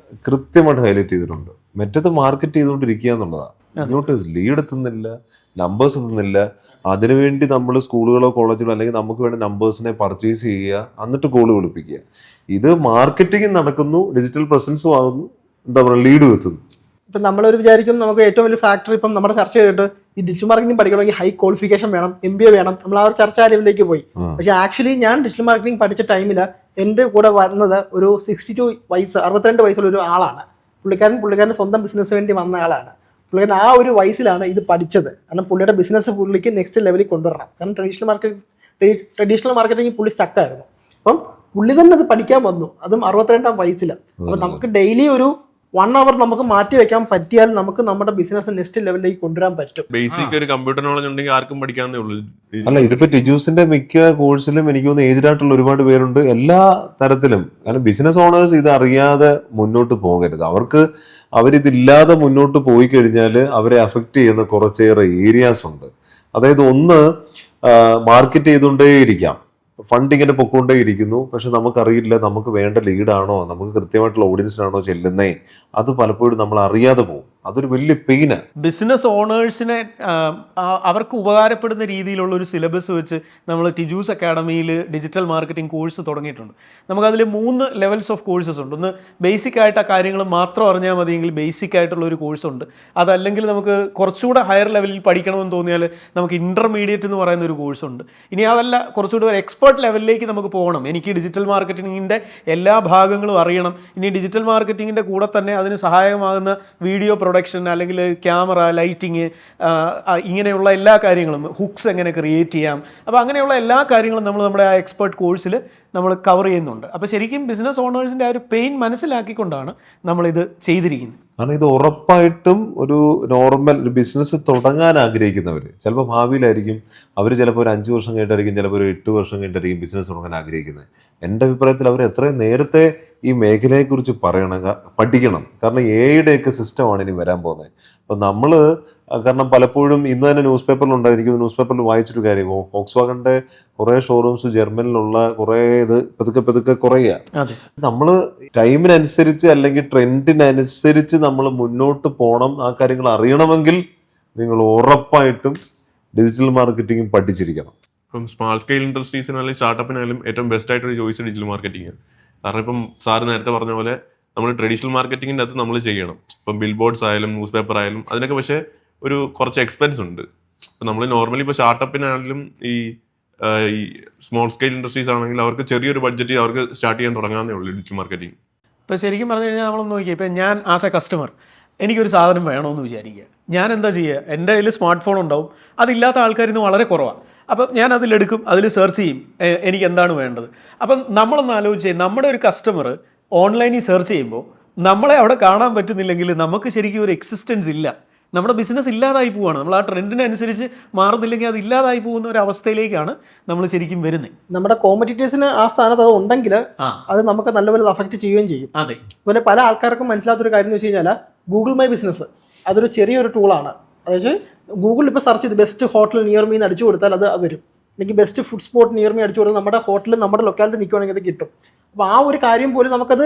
കൃത്യമായിട്ട് ഹൈലൈറ്റ് ചെയ്തിട്ടുണ്ട്. മറ്റേത് മാർക്കറ്റ് ചെയ്തുകൊണ്ടിരിക്കുക എന്നുള്ളതാണ്. ഇങ്ങോട്ട് ലീഡ് എത്തുന്നില്ല, നമ്പേഴ്സ് എത്തുന്നില്ല. അതിനുവേണ്ടി നമ്മൾ സ്കൂളുകളോ കോളേജുകളോ അല്ലെങ്കിൽ നമുക്ക് വേണ്ട നമ്പേഴ്സിനെ പർച്ചേസ് ചെയ്യുക, എന്നിട്ട് കോള് വിളിപ്പിക്കുക. ഇത് മാർക്കറ്റിംഗ് നടക്കുന്നു, ഡിജിറ്റൽ പ്രസൻസും ആകുന്നു, എന്താ പറയുക, ലീഡ് എത്തുന്നു. ഇപ്പം നമ്മളൊരു വിചാരിക്കും നമുക്ക് ഏറ്റവും വലിയ ഫാക്ടർ ഇപ്പം നമ്മുടെ ചർച്ച ചെയ്തിട്ട് ഈ ഡിജിറ്റൽ മാർക്കറ്റിംഗ് പഠിക്കണമെങ്കിൽ ഹൈ ക്വാളിഫിക്കേഷൻ വേണം, MBA വേണം, നമ്മൾ ആ ഒരു ചർച്ചാ ലെവലിലേക്ക് പോയി. പക്ഷേ ആക്ച്വലി ഞാൻ ഡിജിറ്റൽ മാർക്കറ്റിംഗ് പഠിച്ച ടൈമിൽ എൻ്റെ കൂടെ വരുന്നത് ഒരു 62 വയസ്സ് 62 വയസ്സുള്ള ഒരു ആളാണ്. പുള്ളിക്കാരൻ്റെ സ്വന്തം ബിസിനസ് വേണ്ടി വന്ന ആളാണ്. പുള്ളിക്കാരൻ ആ ഒരു വയസ്സിലാണ് ഇത് പഠിച്ചത്. കാരണം പുള്ളിയുടെ ബിസിനസ് പുള്ളിക്ക് നെക്സ്റ്റ് ലെവലിൽ കൊണ്ടുവരണം. കാരണം ട്രഡീഷണൽ മാർക്കറ്റിംഗ് പുള്ളി സ്റ്റക്കായിരുന്നു. അപ്പം പുള്ളി തന്നെ അത് പഠിക്കാൻ വന്നു, അതും 62-ാം വയസ്സിൽ. അപ്പം നമുക്ക് ഡെയിലി ഒരു 1 hour നമുക്ക് മാറ്റി വെക്കാൻ പറ്റിയാൽ നമുക്ക് നമ്മുടെ ബിസിനസ് നെക്സ്റ്റ് ലെവലിലേക്ക് കൊണ്ടുവരാൻ പറ്റും. ബേസിക് ഒരു കമ്പ്യൂട്ടർ നോളജ് ഉണ്ടെങ്കിൽ ആർക്കും പഠിക്കാവുന്നേ ഉള്ളൂ. അല്ല, ഇതിപ്പോ ടിജൂസിന്റെ മിക്ക കോഴ്സിലും എനിക്ക് തോന്നുന്നു ഏജ്ഡ് ആയിട്ടുള്ള ഒരുപാട് പേരുണ്ട്, എല്ലാ തരത്തിലും. കാരണം ബിസിനസ് ഓണേഴ്സ് ഇത് അറിയാതെ മുന്നോട്ട് പോകരുത്. അവരിതില്ലാതെ മുന്നോട്ട് പോയി കഴിഞ്ഞാൽ അവരെ അഫക്റ്റ് ചെയ്യുന്ന കുറച്ചേറെ ഏരിയാസ് ഉണ്ട്. അതായത് ഒന്ന്, മാർക്കറ്റ് ചെയ്തുകൊണ്ടേയിരിക്കാം, ഫണ്ട് ഇങ്ങനെ പൊക്കോണ്ടേയിരിക്കുന്നു, പക്ഷെ നമുക്കറിയില്ല നമുക്ക് വേണ്ട ലീഡാണോ, നമുക്ക് കൃത്യമായിട്ടുള്ള ഓഡിയൻസിനാണോ ചെല്ലുന്നേ. അത് പലപ്പോഴും നമ്മൾ അറിയാതെ പോകും. അതൊരു വലിയ പെയിനാണ്. ബിസിനസ് ഓണേഴ്സിനെ അവർക്ക് ഉപകാരപ്പെടുന്ന രീതിയിലുള്ള ഒരു സിലബസ് വെച്ച് നമ്മൾ ടിജൂസ് അക്കാഡമിയിൽ ഡിജിറ്റൽ മാർക്കറ്റിംഗ് കോഴ്സ് തുടങ്ങിയിട്ടുണ്ട്. നമുക്കതിൽ 3 ലെവൽസ് ഓഫ് കോഴ്സസ് ഉണ്ട്. ഒന്ന് ബേസിക് ആയിട്ട് ആ കാര്യങ്ങൾ മാത്രം അറിഞ്ഞാൽ മതിയെങ്കിൽ ബേസിക് ആയിട്ടുള്ള ഒരു കോഴ്സുണ്ട്. അതല്ലെങ്കിൽ നമുക്ക് കുറച്ചുകൂടെ ഹയർ ലെവലിൽ പഠിക്കണമെന്ന് തോന്നിയാൽ നമുക്ക് ഇൻ്റർമീഡിയറ്റ് എന്ന് പറയുന്ന ഒരു കോഴ്സുണ്ട്. ഇനി അതല്ല, കുറച്ചുകൂടി ഒരു എക്സ്പേർട്ട് ലെവലിലേക്ക് നമുക്ക് പോകണം, എനിക്ക് ഡിജിറ്റൽ മാർക്കറ്റിങ്ങിൻ്റെ എല്ലാ ഭാഗങ്ങളും അറിയണം, ഇനി ഡിജിറ്റൽ മാർക്കറ്റിങ്ങിൻ്റെ കൂടെ തന്നെ അതിന് സഹായകമാകുന്ന വീഡിയോ പ്രൊഡക്ഷൻ അല്ലെങ്കിൽ ക്യാമറ, ലൈറ്റിങ്, ഇങ്ങനെയുള്ള എല്ലാ കാര്യങ്ങളും, ഹുക്സ് എങ്ങനെ ക്രിയേറ്റ് ചെയ്യാം, അപ്പോൾ അങ്ങനെയുള്ള എല്ലാ കാര്യങ്ങളും നമ്മൾ നമ്മുടെ ആ എക്സ്പേർട്ട് കോഴ്സിൽ നമ്മൾ കവർ ചെയ്യുന്നുണ്ട്. അപ്പോൾ ശരിക്കും ബിസിനസ് ഓണേഴ്സിൻ്റെ ആ ഒരു പെയിൻ മനസ്സിലാക്കിക്കൊണ്ടാണ് നമ്മളിത് ചെയ്തിരിക്കുന്നത്. കാരണം ഇത് ഉറപ്പായിട്ടും ഒരു നോർമൽ ഒരു ബിസിനസ് തുടങ്ങാൻ ആഗ്രഹിക്കുന്നവർ ചിലപ്പോൾ ഭാവിയിലായിരിക്കും, അവർ ചിലപ്പോൾ ഒരു 5 വർഷം കഴിഞ്ഞിട്ടായിരിക്കും, ചിലപ്പോൾ ഒരു 8 വർഷം കഴിഞ്ഞിട്ടായിരിക്കും ബിസിനസ് തുടങ്ങാൻ ആഗ്രഹിക്കുന്നത്. എൻ്റെ അഭിപ്രായത്തിൽ അവർ എത്രയും നേരത്തെ ഈ മേഖലയെക്കുറിച്ച് പഠിക്കണം. കാരണം AI-യുടെയൊക്കെ സിസ്റ്റമാണ് ഇനി വരാൻ പോകുന്നത്. അപ്പം നമ്മൾ കാരണം പലപ്പോഴും ഇന്ന് തന്നെ ന്യൂസ് പേപ്പറിലുണ്ടായിരിക്കും, ന്യൂസ് പേപ്പറിൽ വായിച്ചൊരു കാര്യം, ഫോക്സ്വാഗന്റെ കുറേ ഷോറൂംസ് ജർമ്മനിലുള്ള കുറേ ഇത് പതുക്കെ കുറയുക. നമ്മൾ ടൈമിനനുസരിച്ച് അല്ലെങ്കിൽ ട്രെൻഡിനനുസരിച്ച് നമ്മൾ മുന്നോട്ട് പോകണം. ആ കാര്യങ്ങൾ അറിയണമെങ്കിൽ നിങ്ങൾ ഉറപ്പായിട്ടും ഡിജിറ്റൽ മാർക്കറ്റിംഗ് പഠിച്ചിരിക്കണം. ഇപ്പം സ്മാൾ സ്കെയിൽ ഇൻഡസ്ട്രീസിനായാലും സ്റ്റാർട്ടപ്പിനായാലും ഏറ്റവും ബെസ്റ്റ് ആയിട്ടൊരു ചോയ്സ് ഡിജിറ്റൽ മാർക്കറ്റിംഗ്. കാരണം ഇപ്പം സാറ് നേരത്തെ പറഞ്ഞ പോലെ നമ്മൾ ട്രഡീഷണൽ മാർക്കറ്റിങ്ങിൻ്റെ അകത്ത് നമ്മൾ ചെയ്യണം. ഇപ്പം ബിൽ ബോർഡ്സ് ആയാലും ന്യൂസ് പേപ്പർ ആയാലും അതിനൊക്കെ പക്ഷേ ഒരു കുറച്ച് എക്സ്പെൻസ് ഉണ്ട്. ഇപ്പം നമ്മൾ നോർമലി ഇപ്പോൾ സ്റ്റാർട്ടപ്പിനാണെങ്കിലും ഈ സ്മോൾ സ്കെയിൽ ഇൻഡസ്ട്രീസ് ആണെങ്കിൽ അവർക്ക് ചെറിയൊരു ബഡ്ജറ്റ് അവർക്ക് സ്റ്റാർട്ട് ചെയ്യാൻ തുടങ്ങാവുന്നേ ഉള്ളൂ ഡിജിറ്റൽ മാർക്കറ്റിംഗ്. ഇപ്പോൾ ശരിക്കും പറഞ്ഞു കഴിഞ്ഞാൽ നമ്മളൊന്ന് നോക്കിയാൽ, ഇപ്പം ഞാൻ ആസ് എ കസ്റ്റമർ എനിക്കൊരു സാധനം വേണമെന്ന് വിചാരിക്കുക, ഞാൻ എന്താ ചെയ്യുക, എൻ്റെ കയ്യിൽ സ്മാർട്ട് ഫോൺ ഉണ്ടാവും, അതില്ലാത്ത ആൾക്കാർ ഇന്ന് വളരെ കുറവാണ്. അപ്പം ഞാൻ അതിലെടുക്കും, അതിൽ സെർച്ച് ചെയ്യും എനിക്ക് എന്താണ് വേണ്ടത്. അപ്പം നമ്മളൊന്ന് ആലോചിച്ച്, നമ്മുടെ ഒരു കസ്റ്റമർ ഓൺലൈനിൽ സെർച്ച് ചെയ്യുമ്പോൾ നമ്മളെ അവിടെ കാണാൻ പറ്റുന്നില്ലെങ്കിൽ നമുക്ക് ശരിക്കും ഒരു എക്സിസ്റ്റൻസ് ഇല്ല, നമ്മുടെ ബിസിനസ് ഇല്ലാതായി പോവുകയാണ്. നമ്മൾ ആ ട്രെൻഡിനനുസരിച്ച് മാറുന്നില്ലെങ്കിൽ അത് ഇല്ലാതായി പോകുന്ന ഒരു അവസ്ഥയിലേക്കാണ് നമ്മൾ ശരിക്കും വരുന്നത്. നമ്മുടെ കോമ്പറ്റീറ്റേഴ്സിന് ആ സ്ഥാനത്ത് അത് ഉണ്ടെങ്കിൽ അത് നമുക്ക് നല്ലപോലെ അഫക്റ്റ് ചെയ്യുകയും ചെയ്യും. അതെ. അതുപോലെ പല ആൾക്കാർക്കും മനസ്സിലാത്തൊരു കാര്യം എന്ന് വെച്ച് കഴിഞ്ഞാൽ ഗൂഗിൾ മൈ ബിസിനസ് അതൊരു ചെറിയൊരു ടൂളാണ്. അതായത് ഗൂഗിളിൽ ഇപ്പോൾ സെർച്ച് ചെയ്ത് ബെസ്റ്റ് ഹോട്ടൽ നിയർ മീ എന്ന് അടിച്ചു കൊടുത്താൽ അത് വരും, അല്ലെങ്കിൽ best food spot near me അടിച്ചു കൊടുത്താൽ നമ്മുടെ ഹോട്ടൽ നമ്മുടെ ലൊക്കാലിറ്റി നിൽക്കുകയാണെങ്കിൽ അത് കിട്ടും. അപ്പോൾ ആ ഒരു കാര്യം പോലും നമുക്ക്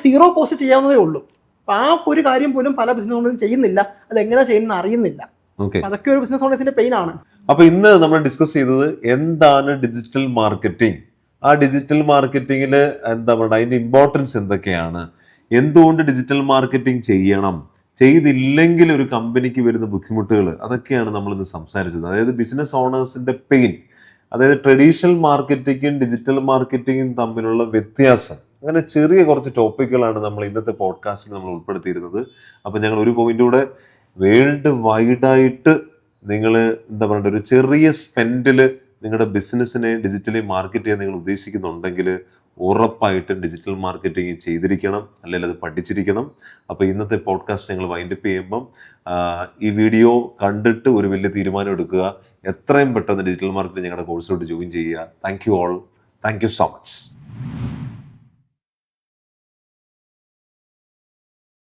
0 പോസ്റ്റ് ചെയ്യാവുന്നതേ ഉള്ളൂ. അപ്പോൾ ആ ഒരു കാര്യം പോലും പല ബിസിനസ് ഓണേഴ്സും ചെയ്യുന്നില്ല, അത് എങ്ങനെ ചെയ്യുന്നത് അറിയുന്നില്ല. അതൊക്കെ ഒരു ബിസിനസ് ഓണേഴ്സിന്റെ പെയിൻ ആണ്. അപ്പൊ ഇന്ന് നമ്മൾ ഡിസ്കസ് ചെയ്തത് എന്താണ് ഡിജിറ്റൽ മാർക്കറ്റിംഗ്, ആ ഡിജിറ്റൽ മാർക്കറ്റിംഗിൽ എന്താ പറയുക, അതിന്റെ ഇമ്പോർട്ടൻസ് എന്തൊക്കെയാണ്, എന്തുകൊണ്ട് ഡിജിറ്റൽ മാർക്കറ്റിംഗ് ചെയ്യണം, ചെയ്തില്ലെങ്കിൽ ഒരു കമ്പനിക്ക് വരുന്ന ബുദ്ധിമുട്ടുകൾ, അതൊക്കെയാണ് നമ്മളിന്ന് സംസാരിച്ചത്. അതായത് ബിസിനസ് ഓണേഴ്സിന്റെ പെയിൻ, അതായത് ട്രഡീഷണൽ മാർക്കറ്റിംഗും ഡിജിറ്റൽ മാർക്കറ്റിംഗും തമ്മിലുള്ള വ്യത്യാസം, അങ്ങനെ ചെറിയ കുറച്ച് ടോപ്പിക്കുകളാണ് നമ്മൾ ഇന്നത്തെ പോഡ്കാസ്റ്റിൽ നമ്മൾ ഉൾപ്പെടുത്തിയിരുന്നത്. അപ്പം ഞങ്ങൾ ഒരു പോയിന്റ് കൂടെ, വേൾഡ് വൈഡായിട്ട് നിങ്ങൾ എന്താ പറയുക, ഒരു ചെറിയ സ്പെൻഡിൽ നിങ്ങളുടെ ബിസിനസ്സിനെ ഡിജിറ്റലി മാർക്കറ്റ് ചെയ്യാൻ നിങ്ങൾ ഉദ്ദേശിക്കുന്നുണ്ടെങ്കിൽ ഉറപ്പായിട്ടും ഡിജിറ്റൽ മാർക്കറ്റിംഗ് ചെയ്തിരിക്കണം, അല്ലെങ്കിൽ അത് പഠിച്ചിരിക്കണം. അപ്പോൾ ഇന്നത്തെ പോഡ്കാസ്റ്റ് ഞങ്ങൾ വൈൻഡപ്പ് ചെയ്യുമ്പം ഈ വീഡിയോ കണ്ടിട്ട് ഒരു വലിയ തീരുമാനം എടുക്കുക, എത്രയും പെട്ടെന്ന് ഡിജിറ്റൽ മാർക്കറ്റിംഗ് ഞങ്ങളുടെ കോഴ്സിലോട്ട് ജോയിൻ ചെയ്യുക. Thank you all, thank you so much.